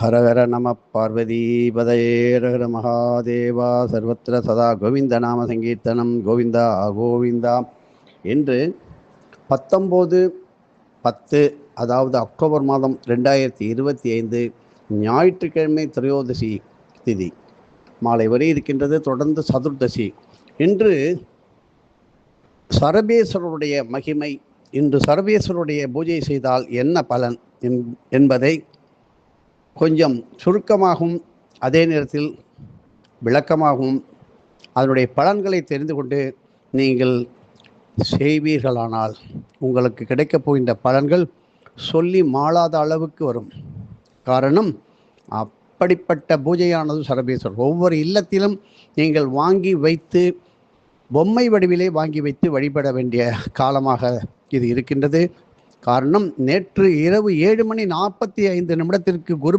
ஹர ஹர நம பார்வதீபதயே ஹர மகாதேவா சர்வத்திர சதா கோவிந்த நாம சங்கீர்த்தனம் கோவிந்தா கோவிந்தா என்று 19/10 அதாவது அக்டோபர் மாதம் 2025 ஞாயிற்றுக்கிழமை திரையோதசி திதி மாலை வரை இருக்கின்றது. தொடர்ந்து சதுர்தசி. இன்று சரபேஸ்வரருடைய மகிமை, இன்று சரபேஸ்வரருடைய பூஜை செய்தால் என்ன பலன் என்பதை கொஞ்சம் சுருக்கமாகவும் அதே நேரத்தில் விளக்கமாகவும் அதனுடைய பலன்களை தெரிந்து கொண்டு நீங்கள் செய்வீர்களானால் உங்களுக்கு கிடைக்கப் போகின்ற பலன்கள் சொல்லி மாளாத அளவுக்கு வரும். காரணம், அப்படிப்பட்ட பூஜையானது சரபேஸ்வரர். ஒவ்வொரு இல்லத்திலும் நீங்கள் வாங்கி வைத்து பொம்மை வடிவிலே வாங்கி வைத்து வழிபட வேண்டிய காலமாக இது இருக்கின்றது. காரணம், நேற்று இரவு 7:45 குரு